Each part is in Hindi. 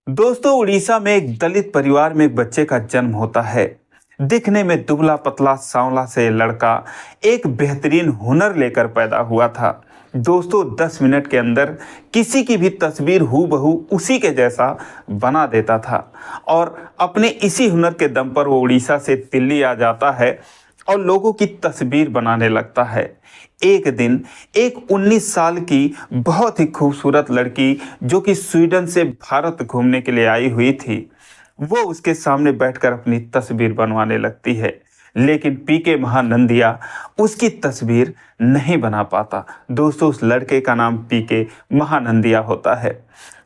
दोस्तों, उड़ीसा में एक दलित परिवार में एक बच्चे का जन्म होता है। दिखने में दुबला पतला सांवला से ये लड़का एक बेहतरीन हुनर लेकर पैदा हुआ था। दोस्तों, 10 मिनट के अंदर किसी की भी तस्वीर हूबहू उसी के जैसा बना देता था और अपने इसी हुनर के दम पर वो उड़ीसा से दिल्ली आ जाता है और लोगों की तस्वीर बनाने लगता है। एक दिन एक 19 साल की बहुत ही खूबसूरत लड़की जो कि स्वीडन से भारत घूमने के लिए आई हुई थी, वो उसके सामने बैठकर अपनी तस्वीर बनवाने लगती है। लेकिन पीके महानंदिया उसकी तस्वीर नहीं बना पाता। दोस्तों, उस लड़के का नाम पीके महानंदिया होता है।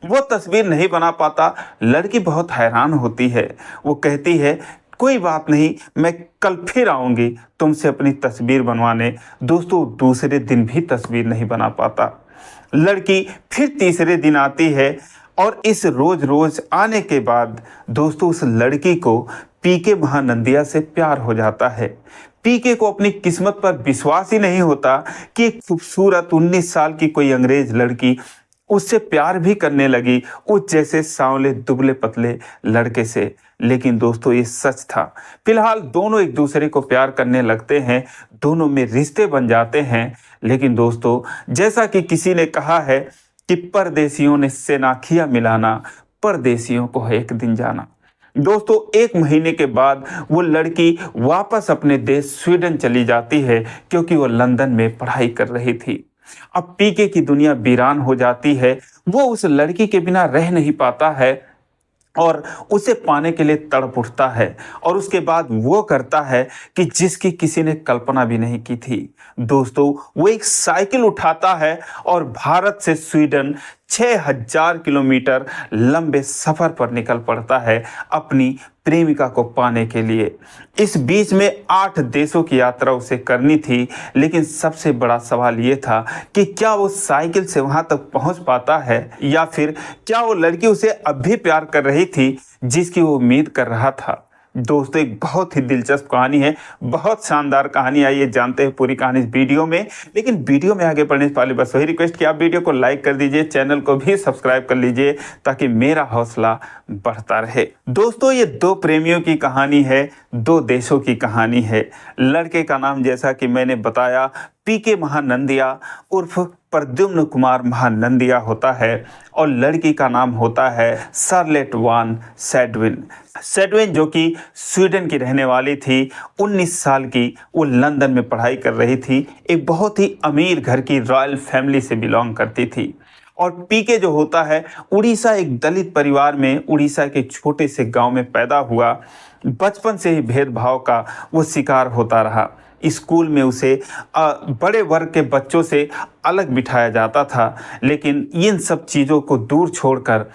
वो तस्वीर नहीं बना पाता। लड़की बहुत हैरान होती है। वो कहती है, कोई बात नहीं, मैं कल फिर आऊंगी तुमसे अपनी तस्वीर बनवाने। दोस्तों, दूसरे दिन भी तस्वीर नहीं बना पाता। लड़की फिर तीसरे दिन आती है और इस रोज रोज आने के बाद दोस्तों उस लड़की को पीके महानंदिया से प्यार हो जाता है। पीके को अपनी किस्मत पर विश्वास ही नहीं होता कि एक खूबसूरत 19 साल की कोई अंग्रेज लड़की उससे प्यार भी करने लगी, उस जैसे सांवले दुबले पतले लड़के से। लेकिन दोस्तों, ये सच था। फिलहाल दोनों एक दूसरे को प्यार करने लगते हैं, दोनों में रिश्ते बन जाते हैं। लेकिन दोस्तों, जैसा कि किसी ने कहा है कि परदेसियों ने सेनाखिया मिलाना, परदेसियों को है एक दिन जाना। दोस्तों, 1 महीने के बाद वो लड़की वापस अपने देश स्वीडन चली जाती है क्योंकि वो लंदन में पढ़ाई कर रही थी। अब पीके की दुनिया वीरान हो जाती है। वो उस लड़की के बिना रह नहीं पाता है और उसे पाने के लिए तड़प उठता है और उसके बाद वो करता है कि जिसकी किसी ने कल्पना भी नहीं की थी। दोस्तों, वो एक साइकिल उठाता है और भारत से स्वीडन 6000 किलोमीटर लंबे सफर पर निकल पड़ता है अपनी प्रेमिका को पाने के लिए। इस बीच में 8 देशों की यात्रा उसे करनी थी। लेकिन सबसे बड़ा सवाल ये था कि क्या वो साइकिल से वहां तक पहुंच पाता है या फिर क्या वो लड़की उसे अब भी प्यार कर रही थी जिसकी वो उम्मीद कर रहा था। दोस्तों, एक बहुत ही दिलचस्प कहानी है, बहुत शानदार कहानी। आइए जानते हैं पूरी कहानी इस वीडियो में। लेकिन वीडियो में आगे बढ़ने से पहले बस वही रिक्वेस्ट कि आप वीडियो को लाइक कर दीजिए, चैनल को भी सब्सक्राइब कर लीजिए ताकि मेरा हौसला बढ़ता रहे। दोस्तों, ये 2 प्रेमियों की कहानी है, 2 देशों की कहानी है। लड़के का नाम जैसा कि मैंने बताया पीके महानंदिया उर्फ प्रद्युम्न कुमार महानंदिया होता है और लड़की का नाम होता है शार्लेट वान सेडविन। सेडविन जो कि स्वीडन की रहने वाली थी, 19 साल की, वो लंदन में पढ़ाई कर रही थी। एक बहुत ही अमीर घर की रॉयल फैमिली से बिलोंग करती थी। और पीके जो होता है उड़ीसा एक दलित परिवार में, उड़ीसा के छोटे से गांव में पैदा हुआ। बचपन से ही भेदभाव का वो शिकार होता रहा। स्कूल में उसे बड़े वर्ग के बच्चों से अलग बिठाया जाता था। लेकिन इन सब चीज़ों को दूर छोड़कर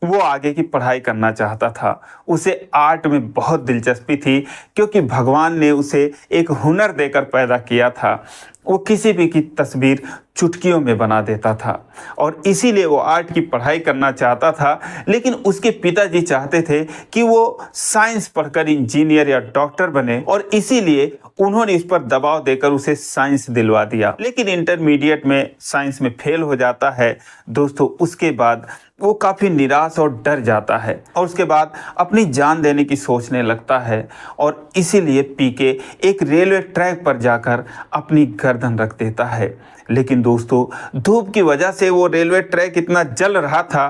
वो आगे की पढ़ाई करना चाहता था। उसे आर्ट में बहुत दिलचस्पी थी क्योंकि भगवान ने उसे एक हुनर देकर पैदा किया था। वो किसी भी की तस्वीर चुटकियों में बना देता था और इसीलिए वो आर्ट की पढ़ाई करना चाहता था। लेकिन उसके पिताजी चाहते थे कि वो साइंस पढ़कर इंजीनियर या डॉक्टर बने और इसीलिए उन्होंने इस पर दबाव देकर उसे साइंस दिलवा दिया। लेकिन इंटरमीडिएट में साइंस में फेल हो जाता है। दोस्तों, उसके बाद वो काफ़ी निराश और डर जाता है और उसके बाद अपनी जान देने की सोचने लगता है और इसीलिए पीके एक रेलवे ट्रैक पर जाकर अपनी गर्दन रख देता है। लेकिन दोस्तों, धूप की वजह से वो रेलवे ट्रैक इतना जल रहा था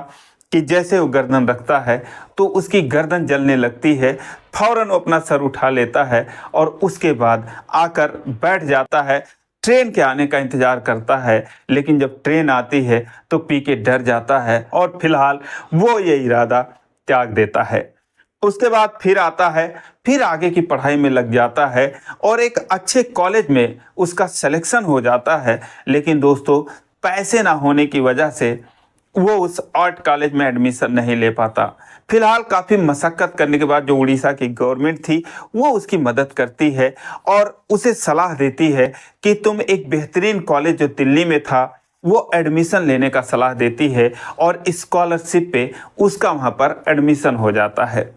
कि जैसे वो गर्दन रखता है तो उसकी गर्दन जलने लगती है। फौरन वो अपना सर उठा लेता है और उसके बाद आकर बैठ जाता है। ट्रेन के आने का इंतजार करता है। लेकिन जब ट्रेन आती है तो पीके डर जाता है और फिलहाल वो ये इरादा त्याग देता है। उसके बाद फिर आता है, फिर आगे की पढ़ाई में लग जाता है और एक अच्छे कॉलेज में उसका सिलेक्शन हो जाता है। लेकिन दोस्तों, पैसे ना होने की वजह से वो उस आर्ट कॉलेज में एडमिशन नहीं ले पाता। फिलहाल काफ़ी मशक्क़त करने के बाद जो उड़ीसा की गवर्नमेंट थी वो उसकी मदद करती है और उसे सलाह देती है कि तुम एक बेहतरीन कॉलेज जो दिल्ली में था वो एडमिशन लेने का सलाह देती है और स्कॉलरशिप पे उसका वहाँ पर एडमिशन हो जाता है।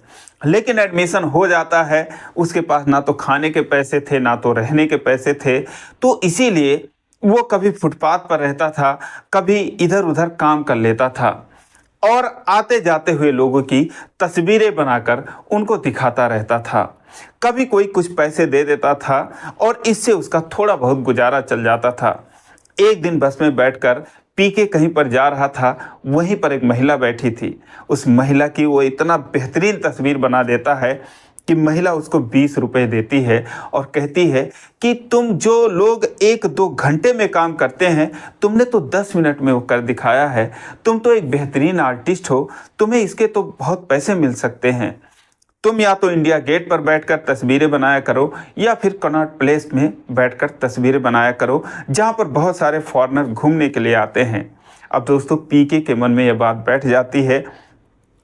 लेकिन एडमिशन हो जाता है, उसके पास ना तो खाने के पैसे थे ना तो रहने के पैसे थे, तो इसीलिए वो कभी फुटपाथ पर रहता था, कभी इधर उधर काम कर लेता था। और आते जाते हुए लोगों की तस्वीरें बनाकर उनको दिखाता रहता था। कभी कोई कुछ पैसे दे देता था और इससे उसका थोड़ा बहुत गुजारा चल जाता था। एक दिन बस में बैठकर पी के कहीं पर जा रहा था, वहीं पर एक महिला बैठी थी। उस महिला की वो इतना बेहतरीन तस्वीर बना देता है कि महिला उसको 20 रुपए देती है और कहती है कि तुम जो लोग 1-2 घंटे में काम करते हैं, तुमने तो 10 मिनट में वो कर दिखाया है। तुम तो एक बेहतरीन आर्टिस्ट हो, तुम्हें इसके तो बहुत पैसे मिल सकते हैं। तुम या तो इंडिया गेट पर बैठकर तस्वीरें बनाया करो या फिर कनॉट प्लेस में बैठकर तस्वीरें बनाया करो, जहाँ पर बहुत सारे फॉरेनर घूमने के लिए आते हैं। अब दोस्तों पीके के मन में यह बात बैठ जाती है।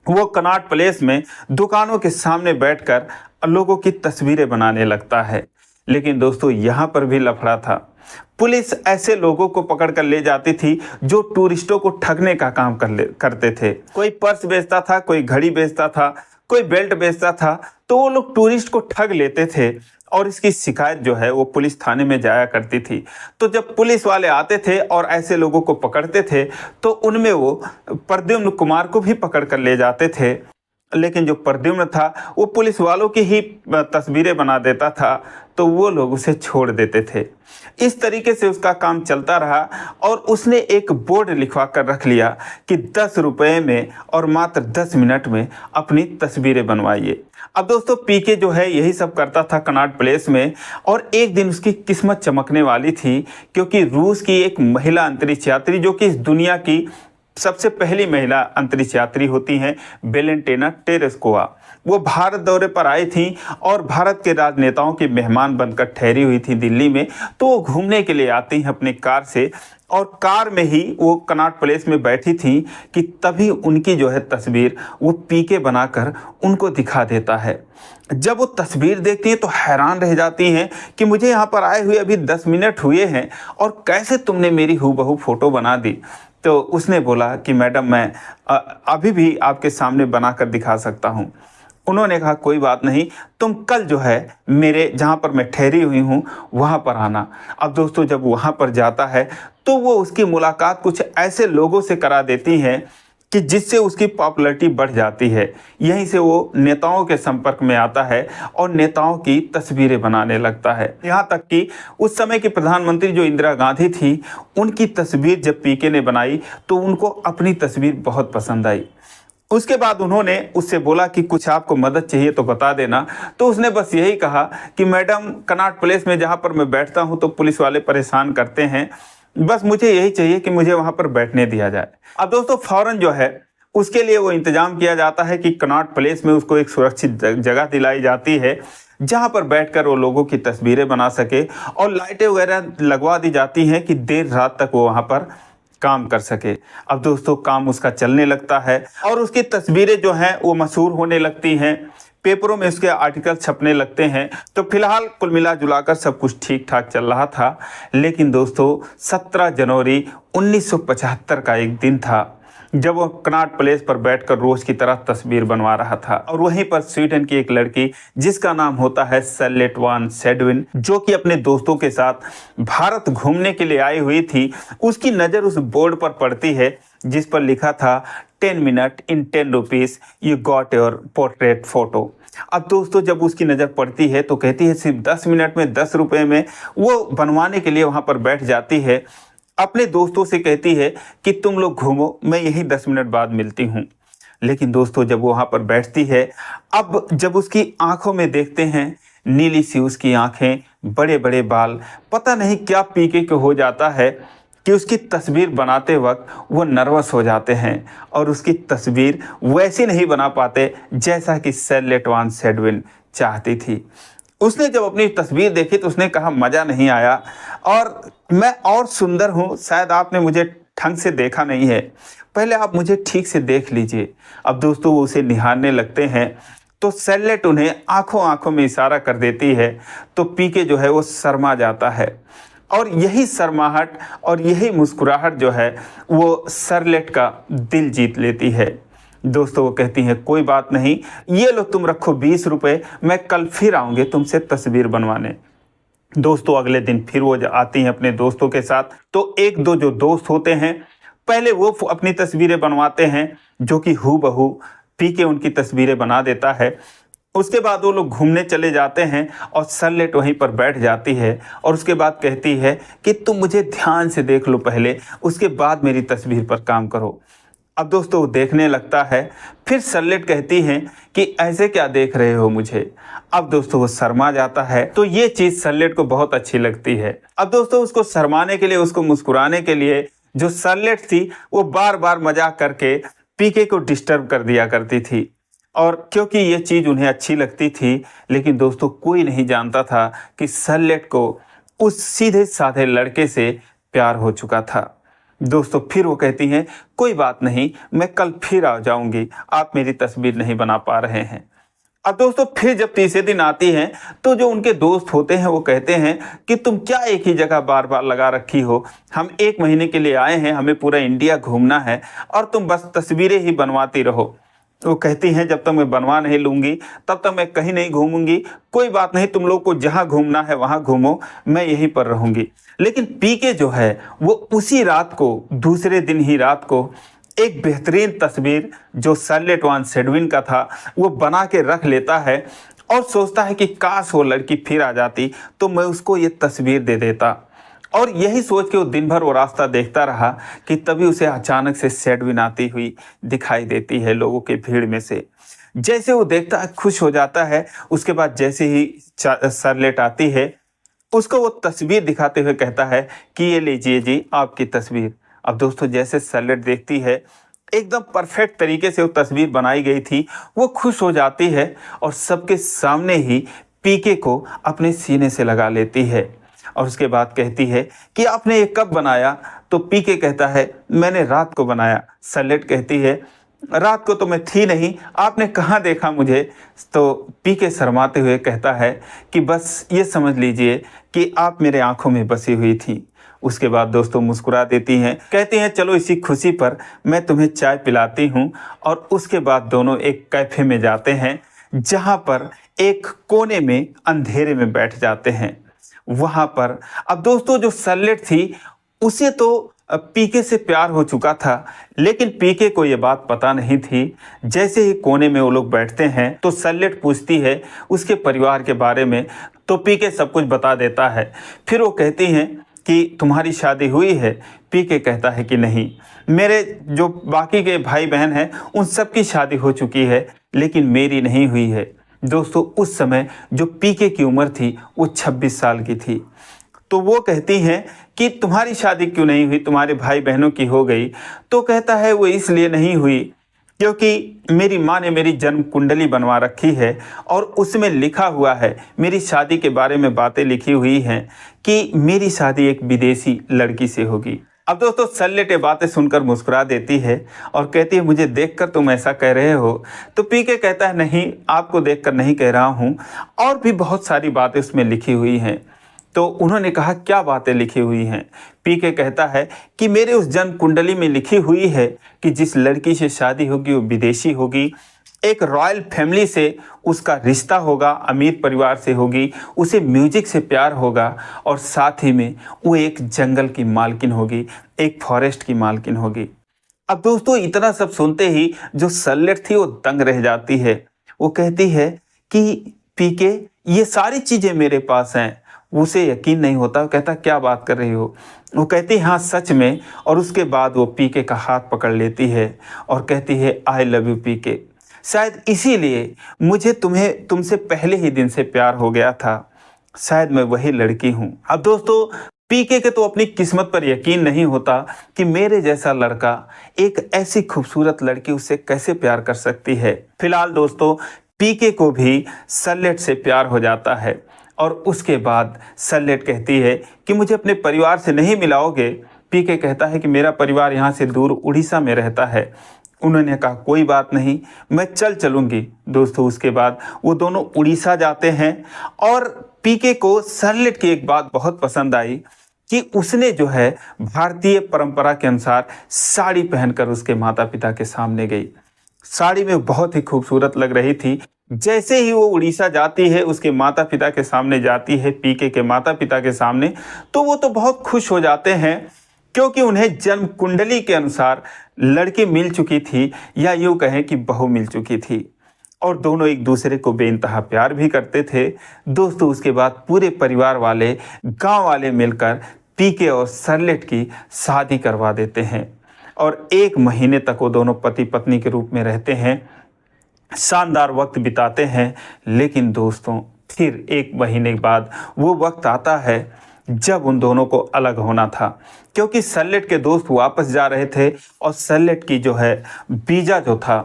वो कनॉट प्लेस में दुकानों के सामने बैठकर लोगों की तस्वीरें बनाने लगता है। लेकिन दोस्तों यहाँ पर भी लफड़ा था। पुलिस ऐसे लोगों को पकड़ कर ले जाती थी जो टूरिस्टों को ठगने का काम करते थे। कोई पर्स बेचता था, कोई घड़ी बेचता था, कोई बेल्ट बेचता था, तो वो लोग टूरिस्ट को ठग लेते थे और इसकी शिकायत जो है वो पुलिस थाने में जाया करती थी। तो जब पुलिस वाले आते थे और ऐसे लोगों को पकड़ते थे तो उनमें वो प्रद्युम्न कुमार को भी पकड़ कर ले जाते थे। लेकिन जो प्रद्युम्न था वो पुलिस वालों की ही तस्वीरें बना देता था, तो वो लोग उसे छोड़ देते थे। इस तरीके से उसका काम चलता रहा और उसने एक बोर्ड लिखवा कर रख लिया कि 10 रुपये में और मात्र 10 मिनट में अपनी तस्वीरें बनवाइए। अब दोस्तों पीके जो है यही सब करता था कनॉट प्लेस में, और एक दिन उसकी किस्मत चमकने वाली थी, क्योंकि रूस की एक महिला अंतरिक्ष यात्री, जो कि इस दुनिया की सबसे पहली महिला अंतरिक्ष यात्री होती हैं, वेलेंटिना टेरेस्कोवा, वो भारत दौरे पर आई थी और भारत के राजनेताओं की मेहमान बनकर ठहरी हुई थी दिल्ली में। तो वो घूमने के लिए आती हैं अपनी कार से, और कार में ही वो कनॉट प्लेस में बैठी थी कि तभी उनकी जो है तस्वीर वो पीके बनाकर उनको दिखा देता है। जब वो तस्वीर देखती हैं तो हैरान रह जाती हैं कि मुझे यहाँ पर आए हुए अभी 10 मिनट हुए हैं और कैसे तुमने मेरी हूबहू फ़ोटो बना दी। तो उसने बोला कि मैडम मैं अभी भी आपके सामने बनाकर दिखा सकता हूँ। उन्होंने कहा कोई बात नहीं, तुम कल जो है मेरे जहाँ पर मैं ठहरी हुई हूँ वहाँ पर आना। अब दोस्तों जब वहाँ पर जाता है तो वो उसकी मुलाकात कुछ ऐसे लोगों से करा देती हैं कि जिससे उसकी पॉपुलैरिटी बढ़ जाती है। यहीं से वो नेताओं के संपर्क में आता है और नेताओं की तस्वीरें बनाने लगता है। यहाँ तक कि उस समय की प्रधानमंत्री जो इंदिरा गांधी थी, उनकी तस्वीर जब पीके ने बनाई तो उनको अपनी तस्वीर बहुत पसंद आई। उसके बाद उन्होंने उससे बोला कि कुछ आपको मदद चाहिए तो बता देना। तो उसने बस यही कहा कि मैडम कनॉट प्लेस में जहाँ पर मैं बैठता हूँ तो पुलिस वाले परेशान करते हैं, बस मुझे यही चाहिए कि मुझे वहाँ पर बैठने दिया जाए। अब दोस्तों फौरन जो है उसके लिए वो इंतजाम किया जाता है कि कनॉट प्लेस में उसको एक सुरक्षित जगह दिलाई जाती है जहाँ पर बैठकर वो लोगों की तस्वीरें बना सके, और लाइटें वगैरह लगवा दी जाती हैं कि देर रात तक वो वहाँ पर काम कर सके। अब दोस्तों काम उसका चलने लगता है और उसकी तस्वीरें जो हैं वो मशहूर होने लगती हैं, पेपरों में उसके आर्टिकल छपने लगते हैं। तो फिलहाल कुल मिला जुलाकर सब कुछ ठीक ठाक चल रहा था। लेकिन दोस्तों 17 जनवरी 1975 का एक दिन था जब वो कनॉट प्लेस पर बैठकर रोज की तरह तस्वीर बनवा रहा था, और वहीं पर स्वीडन की एक लड़की जिसका नाम होता है सेलेट वान सेडविन, जो कि अपने दोस्तों के साथ भारत घूमने के लिए आई हुई थी, उसकी नज़र उस बोर्ड पर पड़ती है जिस पर लिखा था 10 minute in 10 rupees you got your portrait photo. अब दोस्तों जब उसकी नज़र पड़ती है तो कहती है सिर्फ 10 मिनट में 10 रुपये में वो बनवाने के लिए वहाँ पर बैठ जाती है। अपने दोस्तों से कहती है कि तुम लोग घूमो, मैं यही 10 मिनट बाद मिलती हूँ। लेकिन दोस्तों जब वो वहाँ पर बैठती है, अब जब उसकी आंखों में देखते हैं, नीली सी उसकी आंखें, बड़े बड़े बाल, पता नहीं क्या पीके को हो जाता है कि उसकी तस्वीर बनाते वक्त वो नर्वस हो जाते हैं और उसकी तस्वीर वैसी नहीं बना पाते जैसा कि सेलेट वान सेडविन चाहती थी। उसने जब अपनी तस्वीर देखी तो उसने कहा मज़ा नहीं आया और मैं और सुंदर हूँ, शायद आपने मुझे ढंग से देखा नहीं है, पहले आप मुझे ठीक से देख लीजिए। अब दोस्तों वो उसे निहारने लगते हैं तो सेलेट उन्हें आंखों आंखों में इशारा कर देती है, तो पीके जो है वो शर्मा जाता है, और यही शर्माहट और यही मुस्कुराहट जो है वो सेलेट का दिल जीत लेती है। दोस्तों वो कहती हैं कोई बात नहीं, ये लो तुम रखो 20 रुपये, मैं कल फिर आऊँगी तुमसे तस्वीर बनवाने। दोस्तों अगले दिन फिर वो आती हैं अपने दोस्तों के साथ। तो एक दो जो दोस्त होते हैं पहले वो अपनी तस्वीरें बनवाते हैं जो कि हूबहू पीके उनकी तस्वीरें बना देता है। उसके बाद वो लोग घूमने चले जाते हैं और सरलेट वहीं पर बैठ जाती है और उसके बाद कहती है कि तुम मुझे ध्यान से देख लो पहले, उसके बाद मेरी तस्वीर पर काम करो। अब दोस्तों वो देखने लगता है, फिर सरलेट कहती हैं कि ऐसे क्या देख रहे हो मुझे। अब दोस्तों वो शर्मा जाता है, तो ये चीज़ सरलेट को बहुत अच्छी लगती है। अब दोस्तों उसको शर्माने के लिए, उसको मुस्कुराने के लिए जो सरलेट थी वो बार बार मजाक करके पीके को डिस्टर्ब कर दिया करती थी, और क्योंकि ये चीज़ उन्हें अच्छी लगती थी, लेकिन दोस्तों कोई नहीं जानता था कि सरलेट को उस सीधे साधे लड़के से प्यार हो चुका था। दोस्तों फिर वो कहती हैं कोई बात नहीं, मैं कल फिर आ जाऊंगी, आप मेरी तस्वीर नहीं बना पा रहे हैं। अब दोस्तों फिर जब तीसरे दिन आती हैं तो जो उनके दोस्त होते हैं वो कहते हैं कि तुम क्या एक ही जगह बार बार लगा रखी हो, हम 1 महीने के लिए आए हैं, हमें पूरा इंडिया घूमना है और तुम बस तस्वीरें ही बनवाती रहो। वो कहती हैं जब तक मैं बनवा नहीं लूँगी तब तक मैं कहीं नहीं घूमूंगी, कोई बात नहीं, तुम लोग को जहाँ घूमना है वहाँ घूमो, मैं यहीं पर रहूँगी। लेकिन पीके जो है वो उसी रात को, दूसरे दिन ही रात को एक बेहतरीन तस्वीर जो सरलेट वान सेडविन का था वो बना के रख लेता है और सोचता है कि काश वो लड़की फिर आ जाती तो मैं उसको ये तस्वीर दे देता। और यही सोच के वो दिन भर वो रास्ता देखता रहा कि तभी उसे अचानक से सेडविन आती हुई दिखाई देती है लोगों के भीड़ में से। जैसे वो देखता है खुश हो जाता है। उसके बाद जैसे ही सरलेट आती है उसको वो तस्वीर दिखाते हुए कहता है कि ये लीजिए जी आपकी तस्वीर। अब दोस्तों जैसे सरलेट देखती है एकदम परफेक्ट तरीके से वो तस्वीर बनाई गई थी, वो खुश हो जाती है और सबके सामने ही पीके को अपने सीने से लगा लेती है और उसके बाद कहती है कि आपने ये कब बनाया। तो पीके कहता है मैंने रात को बनाया। सरलेट कहती है रात को तो मैं थी नहीं, आपने कहाँ देखा मुझे। तो पीके शर्माते हुए कहता है कि बस ये समझ लीजिए कि आप मेरे आंखों में बसी हुई थी। उसके बाद दोस्तों मुस्कुरा देती हैं, कहती हैं चलो इसी खुशी पर मैं तुम्हें चाय पिलाती हूँ। और उसके बाद दोनों एक कैफ़े में जाते हैं जहाँ पर एक कोने में अंधेरे में बैठ जाते हैं। वहाँ पर अब दोस्तों जो सरलेट थी उसे तो पीके से प्यार हो चुका था, लेकिन पीके को ये बात पता नहीं थी। जैसे ही कोने में वो लोग बैठते हैं तो सरलेट पूछती है उसके परिवार के बारे में, तो पीके सब कुछ बता देता है। फिर वो कहती हैं कि तुम्हारी शादी हुई है। पीके कहता है कि नहीं, मेरे जो बाकी के भाई बहन हैं उन सब की शादी हो चुकी है, लेकिन मेरी नहीं हुई है। दोस्तों उस समय जो पीके की उम्र थी वो 26 साल की थी। तो वो कहती हैं कि तुम्हारी शादी क्यों नहीं हुई, तुम्हारे भाई बहनों की हो गई। तो कहता है वो इसलिए नहीं हुई क्योंकि मेरी माँ ने मेरी जन्म कुंडली बनवा रखी है और उसमें लिखा हुआ है, मेरी शादी के बारे में बातें लिखी हुई हैं कि मेरी शादी एक विदेशी लड़की से होगी। अब दोस्तों सरलेट ये बातें सुनकर मुस्कुरा देती है और कहती है मुझे देखकर तुम ऐसा कह रहे हो। तो पीके कहता है नहीं, आपको देखकर नहीं कह रहा हूँ, और भी बहुत सारी बातें उसमें लिखी हुई हैं। तो उन्होंने कहा क्या बातें लिखी हुई हैं। पीके कहता है कि मेरे उस जन्म कुंडली में लिखी हुई है कि जिस लड़की से शादी होगी वो विदेशी होगी, एक रॉयल फैमिली से उसका रिश्ता होगा, अमीर परिवार से होगी, उसे म्यूजिक से प्यार होगा और साथ ही में वो एक जंगल की मालकिन होगी, एक फॉरेस्ट की मालकिन होगी। अब दोस्तों इतना सब सुनते ही जो सरलेट थी वो दंग रह जाती है। वो कहती है कि पीके ये सारी चीज़ें मेरे पास हैं। उसे यकीन नहीं होता, कहता क्या बात कर रही हो। वो कहती हाँ सच में। और उसके बाद वो पीके का हाथ पकड़ लेती है और कहती है आई लव यू पीके, शायद इसीलिए मुझे तुमसे पहले ही दिन से प्यार हो गया था, शायद मैं वही लड़की हूँ। अब दोस्तों पीके के तो अपनी किस्मत पर यकीन नहीं होता कि मेरे जैसा लड़का एक ऐसी खूबसूरत लड़की उससे कैसे प्यार कर सकती है। फिलहाल दोस्तों पीके को भी सरलेट से प्यार हो जाता है और उसके बाद सरलेट कहती है कि मुझे अपने परिवार से नहीं मिलाओगे। पीके कहता है कि मेरा परिवार यहाँ से दूर उड़ीसा में रहता है। उन्होंने कहा कोई बात नहीं, मैं चलूँगी। दोस्तों उसके बाद वो दोनों उड़ीसा जाते हैं और पीके को सरलेट की एक बात बहुत पसंद आई कि उसने जो है भारतीय परंपरा के अनुसार साड़ी पहनकर उसके माता पिता के सामने गई। साड़ी में बहुत ही खूबसूरत लग रही थी। जैसे ही वो उड़ीसा जाती है, उसके माता पिता के सामने जाती है, पीके के माता पिता के सामने, तो वो तो बहुत खुश हो जाते हैं क्योंकि उन्हें जन्म कुंडली के अनुसार लड़की मिल चुकी थी, या यूँ कहें कि बहू मिल चुकी थी, और दोनों एक दूसरे को बेइंतहा प्यार भी करते थे। दोस्तों उसके बाद पूरे परिवार वाले, गांव वाले मिलकर पीके और सरलेट की शादी करवा देते हैं और 1 महीने तक वो दोनों पति पत्नी के रूप में रहते हैं, शानदार वक्त बिताते हैं। लेकिन दोस्तों फिर 1 महीने बाद वो वक्त आता है जब उन दोनों को अलग होना था, क्योंकि सरलेट के दोस्त वापस जा रहे थे और सरलेट की जो है वीज़ा जो था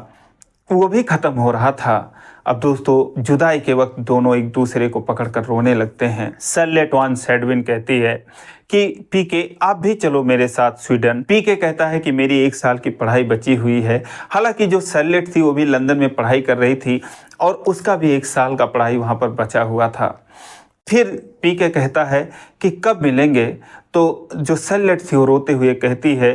वो भी ख़त्म हो रहा था। अब दोस्तों जुदाई के वक्त दोनों एक दूसरे को पकड़कर रोने लगते हैं। सरलेट वान सेडविन कहती है कि पीके आप भी चलो मेरे साथ स्वीडन। पीके कहता है कि मेरी 1 साल की पढ़ाई बची हुई है। हालांकि जो सरलेट थी वो भी लंदन में पढ़ाई कर रही थी और उसका भी 1 साल का पढ़ाई वहाँ पर बचा हुआ था। फिर पीके कहता है कि कब मिलेंगे, तो जो सरलेट थी वो रोते हुए कहती है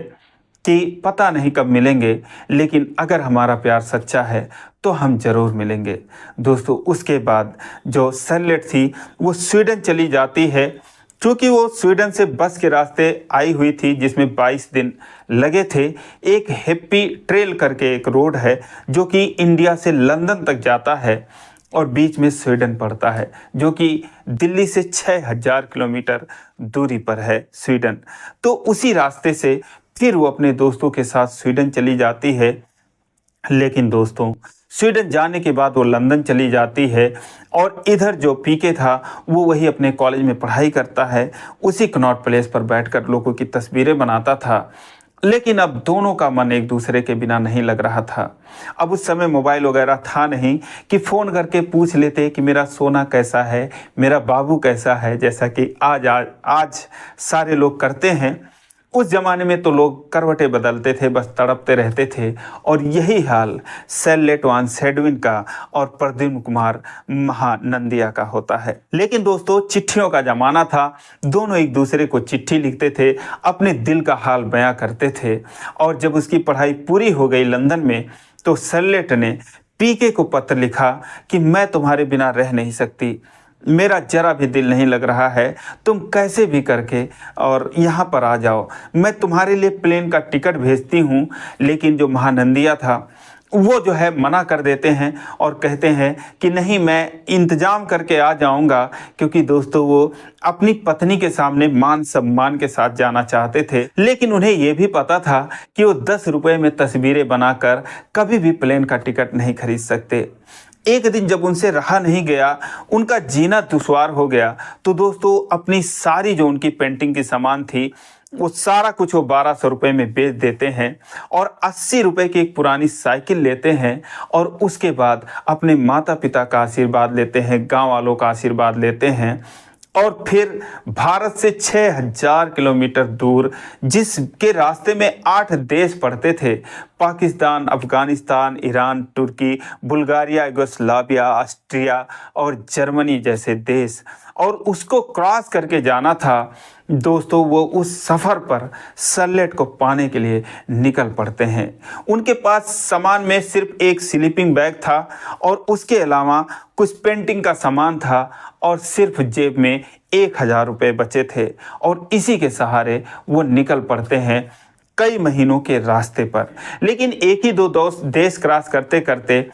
कि पता नहीं कब मिलेंगे, लेकिन अगर हमारा प्यार सच्चा है तो हम ज़रूर मिलेंगे। दोस्तों उसके बाद जो सरलेट थी वो स्वीडन चली जाती है, क्योंकि वो स्वीडन से बस के रास्ते आई हुई थी जिसमें 22 दिन लगे थे। एक हैप्पी ट्रेल करके एक रोड है जो कि इंडिया से लंदन तक जाता है और बीच में स्वीडन पड़ता है, जो कि दिल्ली से 6000 किलोमीटर दूरी पर है स्वीडन। तो उसी रास्ते से फिर वो अपने दोस्तों के साथ स्वीडन चली जाती है। लेकिन दोस्तों स्वीडन जाने के बाद वो लंदन चली जाती है और इधर जो पीके था वो वही अपने कॉलेज में पढ़ाई करता है, उसी कनॉट प्लेस पर बैठकर लोगों की तस्वीरें बनाता था। लेकिन अब दोनों का मन एक दूसरे के बिना नहीं लग रहा था। अब उस समय मोबाइल वगैरह था नहीं कि फ़ोन करके पूछ लेते कि मेरा सोना कैसा है, मेरा बाबू कैसा है, जैसा कि आज सारे लोग करते हैं। उस ज़माने में तो लोग करवटें बदलते थे, बस तड़पते रहते थे। और यही हाल सरलेट वान सेडविन का और प्रद्युम्न कुमार महानंदिया का होता है। लेकिन दोस्तों चिट्ठियों का ज़माना था, दोनों एक दूसरे को चिट्ठी लिखते थे, अपने दिल का हाल बयां करते थे। और जब उसकी पढ़ाई पूरी हो गई लंदन में, तो सरलेट ने पीके को पत्र लिखा कि मैं तुम्हारे बिना रह नहीं सकती, मेरा जरा भी दिल नहीं लग रहा है, तुम कैसे भी करके और यहाँ पर आ जाओ, मैं तुम्हारे लिए प्लेन का टिकट भेजती हूँ। लेकिन जो महानंदिया था वो जो है मना कर देते हैं और कहते हैं कि नहीं, मैं इंतज़ाम करके आ जाऊंगा, क्योंकि दोस्तों वो अपनी पत्नी के सामने मान सम्मान के साथ जाना चाहते थे। लेकिन उन्हें ये भी पता था कि वो 10 रुपये में तस्वीरें बनाकर कभी भी प्लेन का टिकट नहीं खरीद सकते। एक दिन जब उनसे रहा नहीं गया, उनका जीना दुश्वार हो गया, तो दोस्तों अपनी सारी जो उनकी पेंटिंग की सामान थी वो सारा कुछ वो 1200 रुपये में बेच देते हैं और 80 रुपये की एक पुरानी साइकिल लेते हैं। और उसके बाद अपने माता पिता का आशीर्वाद लेते हैं, गांव वालों का आशीर्वाद लेते हैं और फिर भारत से 6000 किलोमीटर दूर, जिसके रास्ते में 8 देश पड़ते थे, पाकिस्तान, अफगानिस्तान, ईरान, तुर्की, बुल्गारिया, युगोस्लाविया, ऑस्ट्रिया और जर्मनी जैसे देश, और उसको क्रॉस करके जाना था। दोस्तों वो उस सफ़र पर सरलेट को पाने के लिए निकल पड़ते हैं। उनके पास सामान में सिर्फ एक स्लीपिंग बैग था और उसके अलावा कुछ पेंटिंग का सामान था और सिर्फ जेब में 1000 रुपये बचे थे, और इसी के सहारे वो निकल पड़ते हैं कई महीनों के रास्ते पर। लेकिन एक ही 2 देश क्रॉस करते करते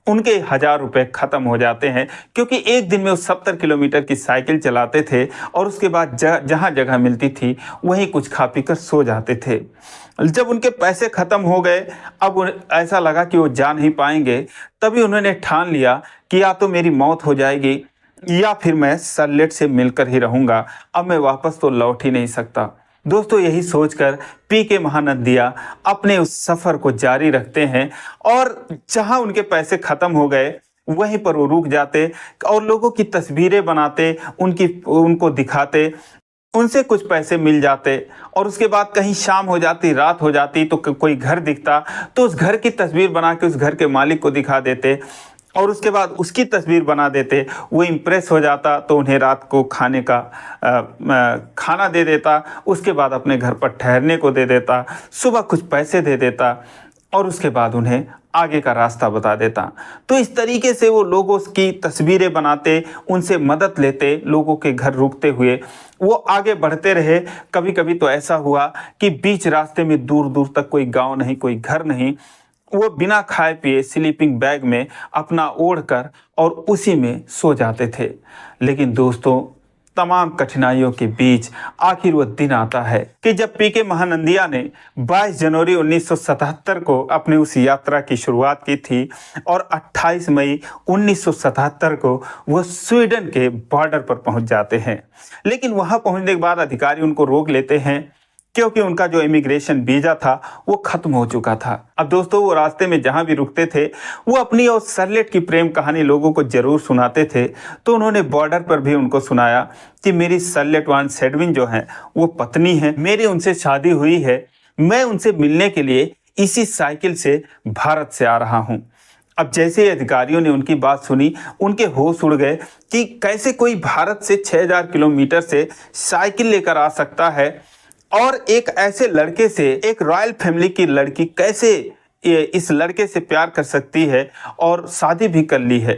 उनके 1000 रुपये ख़त्म हो जाते हैं, क्योंकि एक दिन में वो 70 किलोमीटर की साइकिल चलाते थे और उसके बाद जहाँ जगह मिलती थी वहीं कुछ खा पी कर सो जाते थे। जब उनके पैसे ख़त्म हो गए, अब ऐसा लगा कि वो जा नहीं पाएंगे, तभी उन्होंने ठान लिया कि या तो मेरी मौत हो जाएगी या फिर मैं सरलेट से मिलकर ही रहूँगा, अब मैं वापस तो लौट ही नहीं सकता। दोस्तों यही सोचकर पीके महानंदिया अपने उस सफ़र को जारी रखते हैं और जहां उनके पैसे ख़त्म हो गए वहीं पर वो रुक जाते और लोगों की तस्वीरें बनाते, उनको दिखाते, उनसे कुछ पैसे मिल जाते। और उसके बाद कहीं शाम हो जाती, रात हो जाती, तो कोई घर दिखता तो उस घर की तस्वीर बना के उस घर के मालिक को दिखा देते और उसके बाद उसकी तस्वीर बना देते। वो इम्प्रेस हो जाता तो उन्हें रात को खाने का खाना दे देता, उसके बाद अपने घर पर ठहरने को दे देता, सुबह कुछ पैसे दे देता और उसके बाद उन्हें आगे का रास्ता बता देता। तो इस तरीके से वो लोगों की तस्वीरें बनाते, उनसे मदद लेते, लोगों के घर रुकते हुए वो आगे बढ़ते रहे। कभी कभी तो ऐसा हुआ कि बीच रास्ते में दूर दूर तक कोई गांव नहीं, कोई घर नहीं, वो बिना खाए पिए स्लीपिंग बैग में अपना ओढ़ कर और उसी में सो जाते थे। लेकिन दोस्तों, तमाम कठिनाइयों के बीच आखिर वो दिन आता है कि जब पीके महानंदिया ने 22 जनवरी 1977 को अपनी उस यात्रा की शुरुआत की थी और 28 मई 1977 को वो स्वीडन के बॉर्डर पर पहुंच जाते हैं। लेकिन वहां पहुंचने के बाद अधिकारी उनको रोक लेते हैं क्योंकि उनका जो इमिग्रेशन वीजा था वो खत्म हो चुका था। अब दोस्तों, वो रास्ते में जहां भी रुकते थे वो अपनी और सरलेट की प्रेम कहानी लोगों को जरूर सुनाते थे। तो उन्होंने बॉर्डर पर भी उनको सुनाया कि मेरी सरलेट वान सेडविन जो है वो पत्नी है, मेरी उनसे शादी हुई है, मैं उनसे मिलने के लिए इसी साइकिल से भारत से आ रहा हूँ। अब जैसे ही अधिकारियों ने उनकी बात सुनी, उनके होश उड़ गए कि कैसे कोई भारत से 6000 किलोमीटर से साइकिल लेकर आ सकता है और एक ऐसे लड़के से, एक रॉयल फैमिली की लड़की कैसे इस लड़के से प्यार कर सकती है और शादी भी कर ली है।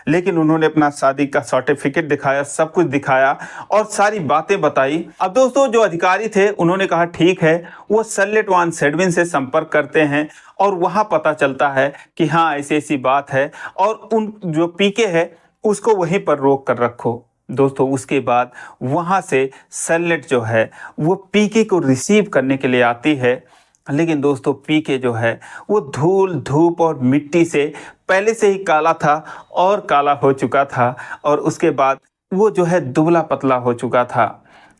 लेकिन उन्होंने अपना शादी का सर्टिफिकेट दिखाया, सब कुछ दिखाया और सारी बातें बताई। अब दोस्तों, जो अधिकारी थे उन्होंने कहा ठीक है, वो सरलेट वान सेडविन से संपर्क करते हैं और वहां पता चलता है कि हाँ ऐसी ऐसी बात है और उन जो पीके है उसको वहीं पर रोक कर रखो। दोस्तों, उसके बाद वहां से सरलेट जो है वो पीके को रिसीव करने के लिए आती है। लेकिन दोस्तों, पीके जो है वो धूल धूप और मिट्टी से पहले से ही काला था और काला हो चुका था और उसके बाद वो जो है दुबला पतला हो चुका था।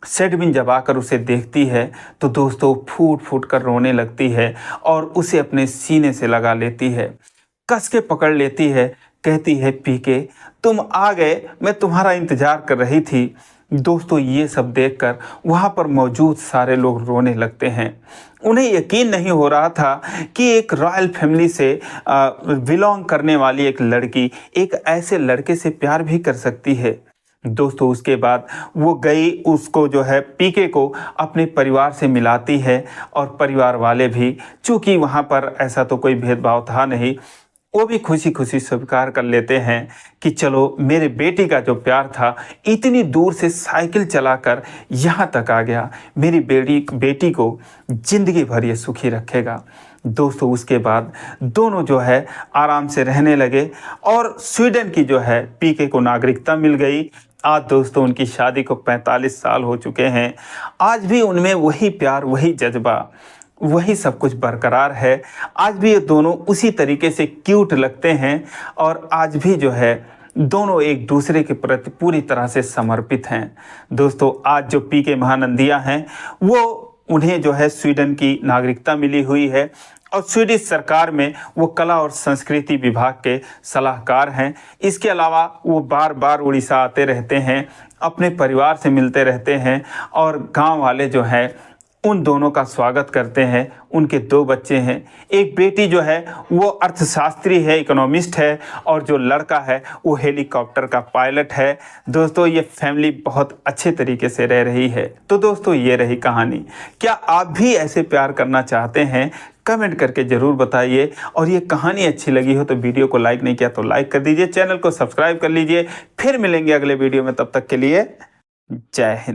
सेडविन जब आकर उसे देखती है तो दोस्तों फूट फूट कर रोने लगती है और उसे अपने सीने से लगा लेती है, कस के पकड़ लेती है, कहती है पीके तुम आ गए, मैं तुम्हारा इंतजार कर रही थी। दोस्तों, ये सब देखकर वहाँ पर मौजूद सारे लोग रोने लगते हैं। उन्हें यकीन नहीं हो रहा था कि एक रॉयल फैमिली से बिलोंग करने वाली एक लड़की एक ऐसे लड़के से प्यार भी कर सकती है। दोस्तों, उसके बाद वो गई, उसको जो है पीके को अपने परिवार से मिलाती है और परिवार वाले भी, चूँकि वहाँ पर ऐसा तो कोई भेदभाव था नहीं, वो भी खुशी खुशी स्वीकार कर लेते हैं कि चलो मेरे बेटी का जो प्यार था इतनी दूर से साइकिल चलाकर यहाँ तक आ गया, मेरी बेटी को जिंदगी भर ये सुखी रखेगा। दोस्तों, उसके बाद दोनों जो है आराम से रहने लगे और स्वीडन की जो है पीके को नागरिकता मिल गई। आज दोस्तों उनकी शादी को 45 साल हो चुके हैं। आज भी उनमें वही प्यार, वही जज्बा, वही सब कुछ बरकरार है। आज भी ये दोनों उसी तरीके से क्यूट लगते हैं और आज भी जो है दोनों एक दूसरे के प्रति पूरी तरह से समर्पित हैं। दोस्तों, आज जो पीके महानंदिया हैं वो उन्हें जो है स्वीडन की नागरिकता मिली हुई है और स्वीडिश सरकार में वो कला और संस्कृति विभाग के सलाहकार हैं। इसके अलावा वो बार बार उड़ीसा आते रहते हैं, अपने परिवार से मिलते रहते हैं और गांव वाले जो हैं उन दोनों का स्वागत करते हैं। उनके 2 बच्चे हैं, एक बेटी जो है वो अर्थशास्त्री है, इकोनॉमिस्ट है और जो लड़का है वो हेलीकॉप्टर का पायलट है। दोस्तों, ये फैमिली बहुत अच्छे तरीके से रह रही है। तो दोस्तों, ये रही कहानी। क्या आप भी ऐसे प्यार करना चाहते हैं? कमेंट करके ज़रूर बताइए। और ये कहानी अच्छी लगी हो तो वीडियो को लाइक नहीं किया तो लाइक कर दीजिए, चैनल को सब्सक्राइब कर लीजिए। फिर मिलेंगे अगले वीडियो में, तब तक के लिए जय हिंद।